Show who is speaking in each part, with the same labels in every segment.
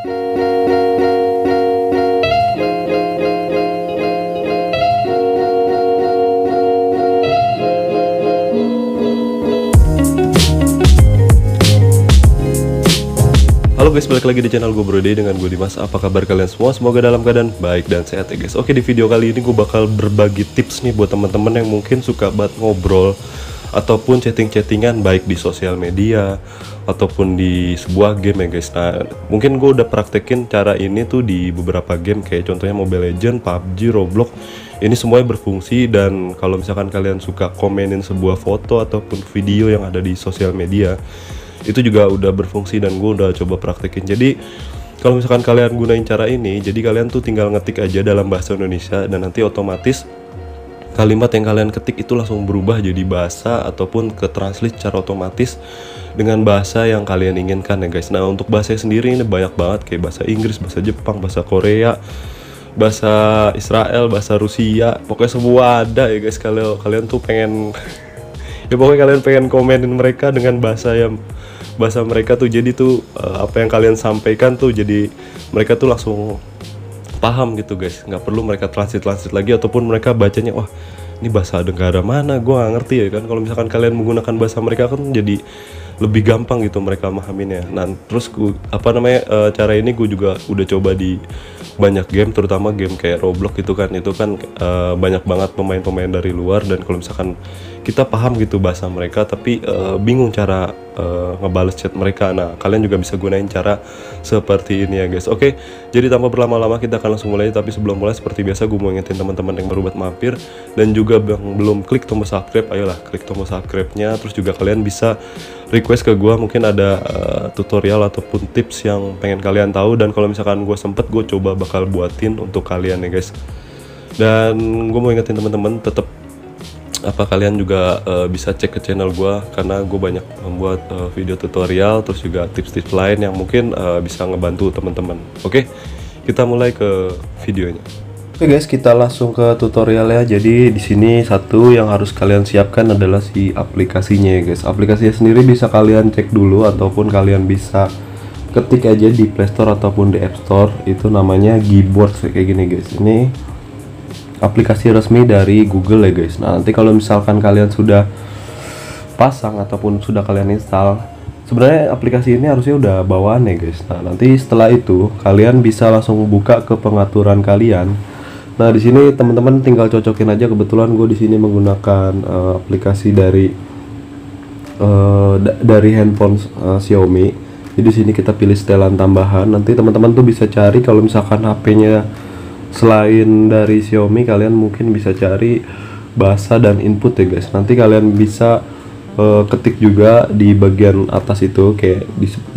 Speaker 1: Halo guys, balik lagi di channel gue Brode dengan gue Dimas. Apa kabar kalian semua? Semoga dalam keadaan baik dan sehat ya guys. Oke, di video kali ini gue bakal berbagi tips nih buat teman-teman yang mungkin suka banget ngobrol ataupun chatting-chattingan baik di sosial media ataupun di sebuah game ya guys. Nah, mungkin gue udah praktekin cara ini tuh di beberapa game kayak contohnya Mobile Legends, PUBG, Roblox. Ini semuanya berfungsi, dan kalau misalkan kalian suka komenin sebuah foto ataupun video yang ada di sosial media, itu juga udah berfungsi dan gue udah coba praktekin. Jadi kalau misalkan kalian gunain cara ini, jadi kalian tuh tinggal ngetik aja dalam bahasa Indonesia dan nanti otomatis kalimat yang kalian ketik itu langsung berubah jadi bahasa ataupun ke translate secara otomatis dengan bahasa yang kalian inginkan ya guys. Nah, untuk bahasa sendiri ini banyak banget, kayak bahasa Inggris, bahasa Jepang, bahasa Korea, bahasa Israel, bahasa Rusia, pokoknya semua ada ya guys. Kalau kalian tuh pengen ya pokoknya kalian pengen komenin mereka dengan bahasa mereka tuh, jadi tuh apa yang kalian sampaikan tuh jadi mereka tuh langsung paham gitu guys. Nggak perlu mereka translate lagi ataupun mereka bacanya wah ini bahasa negara mana, gue nggak ngerti ya kan. Kalau misalkan kalian menggunakan bahasa mereka kan jadi lebih gampang gitu mereka mahaminnya. Nah, terus cara ini gue juga udah coba di banyak game, terutama game kayak Roblox itu kan banyak banget pemain-pemain dari luar, dan kalau misalkan kita paham gitu bahasa mereka tapi bingung cara ngebales chat mereka, nah kalian juga bisa gunain cara seperti ini ya guys. Oke, jadi tanpa berlama-lama kita akan langsung mulai. Tapi sebelum mulai seperti biasa gue mau ingetin teman-teman yang baru buat mampir dan juga yang belum klik tombol subscribe, ayolah klik tombol subscribe-nya. Terus juga kalian bisa request ke gue, mungkin ada tutorial ataupun tips yang pengen kalian tahu, dan kalau misalkan gue sempet gue coba bakal buatin untuk kalian ya guys. Dan gue mau ingetin teman-teman tetap kalian juga bisa cek ke channel gue, karena gue banyak membuat video tutorial terus juga tips-tips lain yang mungkin bisa ngebantu teman-teman. Oke, kita mulai ke videonya. Oke guys, kita langsung ke tutorial ya. Jadi di sini satu yang harus kalian siapkan adalah si aplikasinya ya guys. Aplikasinya sendiri bisa kalian cek dulu ataupun kalian bisa ketik aja di Play Store ataupun di App Store. Itu namanya Gboard kayak gini guys. Ini aplikasi resmi dari Google ya guys. Nah, nanti kalau misalkan kalian sudah pasang ataupun sudah kalian install, sebenarnya aplikasi ini harusnya udah bawaan ya guys. Nah, nanti setelah itu kalian bisa langsung buka ke pengaturan kalian. Nah, di sini teman-teman tinggal cocokin aja. Kebetulan gue di sini menggunakan aplikasi dari handphone Xiaomi. Jadi di sini kita pilih setelan tambahan. Nanti teman-teman tuh bisa cari, kalau misalkan HP-nya selain dari Xiaomi, kalian mungkin bisa cari bahasa dan input ya guys. Nanti kalian bisa ketik juga di bagian atas itu, kayak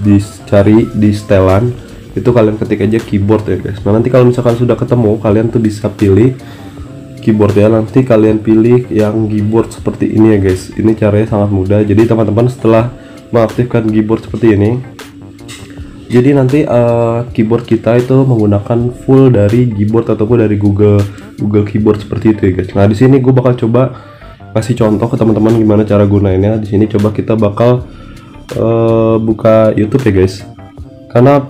Speaker 1: dicari di setelan itu, kalian ketik aja keyboard ya guys. Nah, nanti kalau misalkan sudah ketemu, kalian tuh bisa pilih keyboard ya. Nanti kalian pilih yang keyboard seperti ini ya guys. Ini caranya sangat mudah. Jadi teman-teman setelah mengaktifkan keyboard seperti ini, jadi nanti keyboard kita itu menggunakan full dari keyboard ataupun dari Google Keyboard seperti itu ya guys. Nah, di sini gue bakal coba kasih contoh ke teman-teman gimana cara gunainnya. Di sini coba kita bakal buka YouTube ya guys. Karena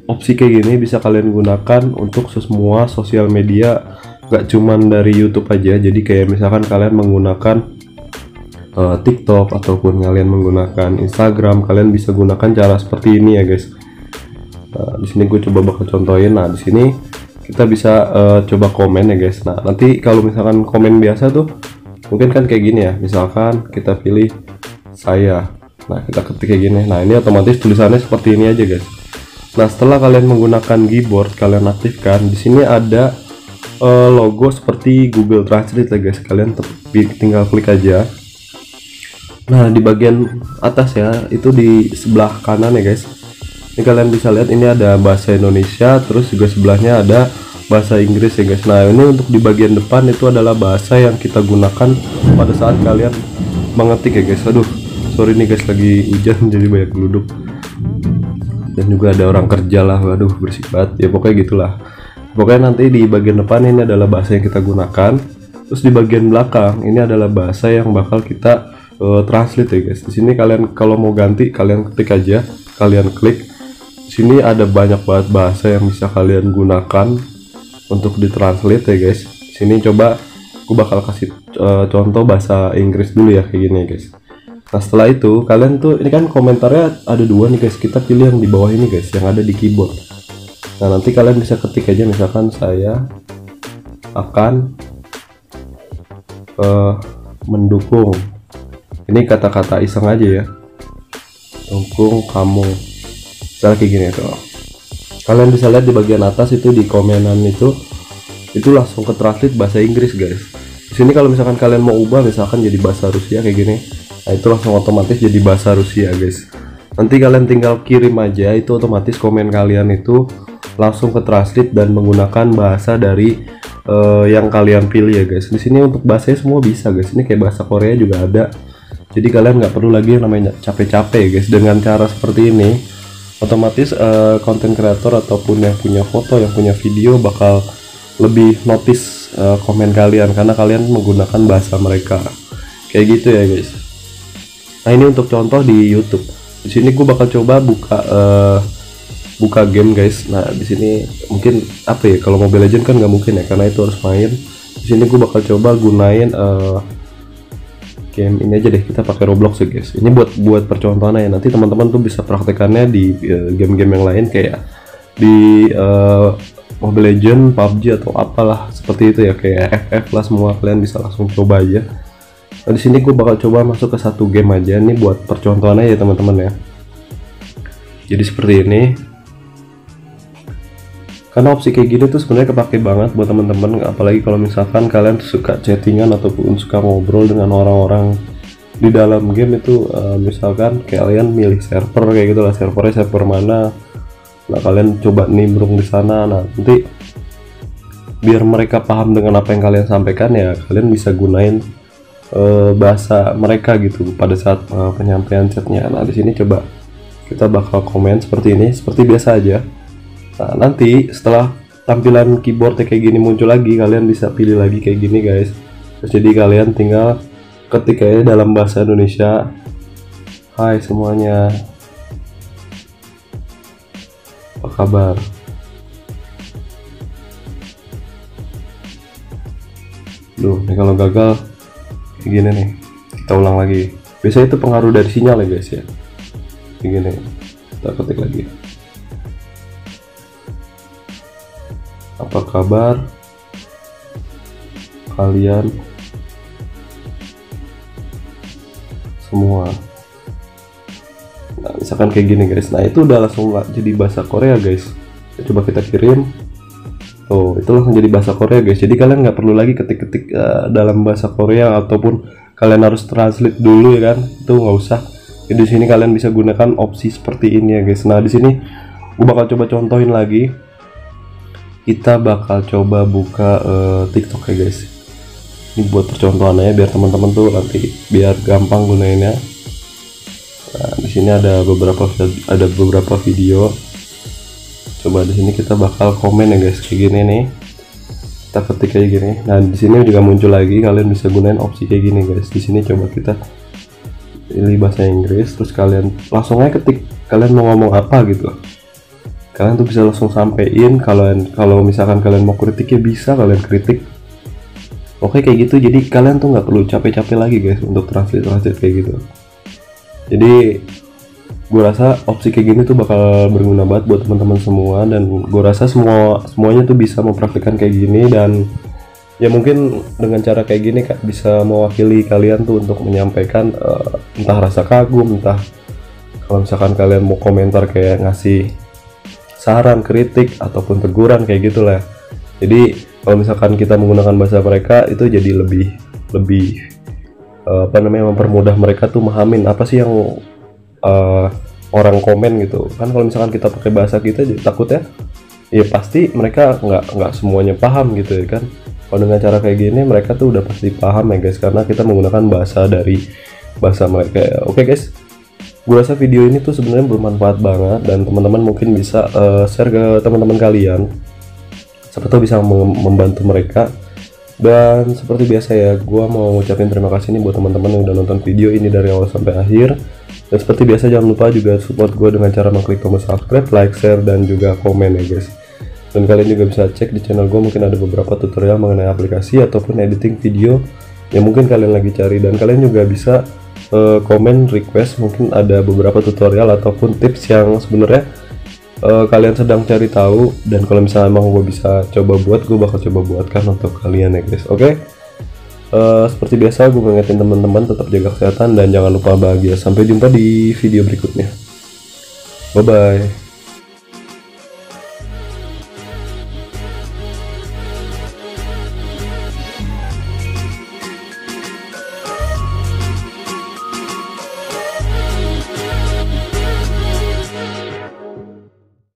Speaker 1: opsi kayak gini bisa kalian gunakan untuk semua sosial media, gak cuman dari YouTube aja. Jadi kayak misalkan kalian menggunakan TikTok ataupun kalian menggunakan Instagram, kalian bisa gunakan cara seperti ini ya guys. Di sini gue coba bakal contohin. Nah, di sini kita bisa coba komen ya guys. Nah, nanti kalau misalkan komen biasa tuh mungkin kan kayak gini ya. Misalkan kita pilih saya. Nah, kita ketik kayak gini. Nah, ini otomatis tulisannya seperti ini aja guys. Nah, setelah kalian menggunakan keyboard, kalian aktifkan. Di sini ada logo seperti Google Translate ya guys. Kalian tinggal klik aja. Nah, di bagian atas ya, itu di sebelah kanan ya guys. Ini kalian bisa lihat, ini ada bahasa Indonesia, terus juga sebelahnya ada bahasa Inggris ya guys. Nah, ini untuk di bagian depan itu adalah bahasa yang kita gunakan pada saat kalian mengetik ya guys. Aduh, sorry nih guys, lagi hujan jadi banyak geluduk. Dan juga ada orang kerja lah, waduh berisik banget. Ya pokoknya gitulah. Pokoknya nanti di bagian depan ini adalah bahasa yang kita gunakan. Terus di bagian belakang ini adalah bahasa yang bakal kita translate ya guys. Di sini kalian kalau mau ganti, kalian ketik aja, kalian klik. Di Sini ada banyak banget bahasa yang bisa kalian gunakan untuk ditranslate ya guys. Sini coba aku bakal kasih contoh bahasa Inggris dulu ya, kayak gini guys. Nah setelah itu kalian tuh, ini kan komentarnya ada dua nih guys, kita pilih yang di bawah ini guys, yang ada di keyboard. Nah nanti kalian bisa ketik aja, misalkan saya akan mendukung, ini kata-kata iseng aja ya, dukung kamu, misalnya kayak gini tuh. Kalian bisa lihat di bagian atas itu, di komenan itu langsung ke translate bahasa Inggris guys. Di sini kalau misalkan kalian mau ubah misalkan jadi bahasa Rusia kayak gini, nah itu langsung otomatis jadi bahasa Rusia guys. Nanti kalian tinggal kirim aja, itu otomatis komen kalian itu langsung ke translate dan menggunakan bahasa dari yang kalian pilih ya guys. Di sini untuk bahasanya semua bisa guys. Ini kayak bahasa Korea juga ada. Jadi kalian nggak perlu lagi yang namanya capek-capek guys. Dengan cara seperti ini, otomatis konten kreator ataupun yang punya foto, yang punya video bakal lebih notice komen kalian karena kalian menggunakan bahasa mereka. Kayak gitu ya guys. Nah ini untuk contoh di YouTube. Di sini gue bakal coba buka game guys. Nah di sini mungkin apa ya, kalau Mobile Legend kan nggak mungkin ya karena itu harus main. Di sini gue bakal coba gunain game ini aja deh, kita pakai Roblox ya guys. Ini buat percontohan ya, nanti teman-teman tuh bisa praktekannya di game-game yang lain kayak di Mobile Legend, PUBG atau apalah seperti itu ya, kayak FF lah, semua kalian bisa langsung coba aja. Nah di sini gue bakal coba masuk ke satu game aja, ini buat percontohan aja teman-teman ya. Jadi seperti ini. Karena opsi kayak gini tuh sebenarnya kepake banget buat teman-teman, apalagi kalau misalkan kalian suka chattingan ataupun suka ngobrol dengan orang-orang di dalam game itu. Misalkan kalian milih server kayak gitu lah, servernya server mana, nah kalian coba nimbrung di sana. Nah nanti biar mereka paham dengan apa yang kalian sampaikan ya, kalian bisa gunain bahasa mereka gitu pada saat penyampaian chatnya. Nah di sini coba kita bakal komen seperti ini, seperti biasa aja. Nah nanti setelah tampilan keyboard kayak gini muncul lagi, kalian bisa pilih lagi kayak gini guys. Terus jadi kalian tinggal ketik aja dalam bahasa Indonesia, hai semuanya, apa kabar. Duh ini kalau gagal kayak gini nih, kita ulang lagi. Biasanya itu pengaruh dari sinyal ya guys ya. Kayak gini, kita ketik lagi, apa kabar kalian semua. Nah misalkan kayak gini guys, nah itu udah langsung jadi bahasa Korea guys. Coba kita kirim, tuh itu langsung jadi bahasa Korea guys. Jadi kalian nggak perlu lagi ketik-ketik dalam bahasa Korea ataupun kalian harus translate dulu ya kan, itu nggak usah. Jadi di sini kalian bisa gunakan opsi seperti ini ya guys. Nah di sini gue bakal coba contohin lagi. Kita bakal coba buka TikTok ya guys. Ini buat percontohan aja biar teman-teman tuh nanti biar gampang gunainnya. Nah, di sini ada beberapa video. Coba di sini kita bakal komen ya guys, kayak gini nih. Kita ketik kayak gini. Nah, di sini juga muncul lagi, kalian bisa gunain opsi kayak gini guys. Di sini coba kita pilih bahasa Inggris, terus kalian langsung aja ketik kalian mau ngomong apa gitu. Kalian tuh bisa langsung sampein. Kalau misalkan kalian mau kritik ya bisa kalian kritik. Oke kayak gitu. Jadi kalian tuh nggak perlu capek-capek lagi guys untuk translate kayak gitu. Jadi gue rasa opsi kayak gini tuh bakal berguna banget buat teman-teman semua, dan gue rasa semuanya tuh bisa mempraktikkan kayak gini, dan ya mungkin dengan cara kayak gini Kak bisa mewakili kalian tuh untuk menyampaikan entah rasa kagum, entah kalau misalkan kalian mau komentar kayak ngasih saran, kritik, ataupun teguran kayak gitulah. Jadi kalau misalkan kita menggunakan bahasa mereka itu jadi lebih mempermudah mereka tuh memahamin apa sih yang orang komen gitu kan. Kalau misalkan kita pakai bahasa kita takutnya ya pasti mereka nggak semuanya paham gitu ya kan. Kalau dengan cara kayak gini mereka tuh udah pasti paham ya guys, karena kita menggunakan bahasa dari bahasa mereka. Oke guys, gue rasa video ini tuh sebenarnya bermanfaat banget, dan teman-teman mungkin bisa share ke teman-teman kalian, siapa tahu bisa membantu mereka. Dan seperti biasa ya, gue mau ngucapin terima kasih nih buat teman-teman yang udah nonton video ini dari awal sampai akhir. Dan seperti biasa jangan lupa juga support gue dengan cara mengklik tombol subscribe, like, share, dan juga komen ya guys. Dan kalian juga bisa cek di channel gue, mungkin ada beberapa tutorial mengenai aplikasi ataupun editing video yang mungkin kalian lagi cari. Dan kalian juga bisa komen request, mungkin ada beberapa tutorial ataupun tips yang sebenarnya kalian sedang cari tahu, dan kalau misalnya emang gue bisa coba buat, gue bakal coba buatkan untuk kalian ya guys. Oke. Seperti biasa gue mengingetin teman-teman tetap jaga kesehatan dan jangan lupa bahagia. Sampai jumpa di video berikutnya. Bye bye.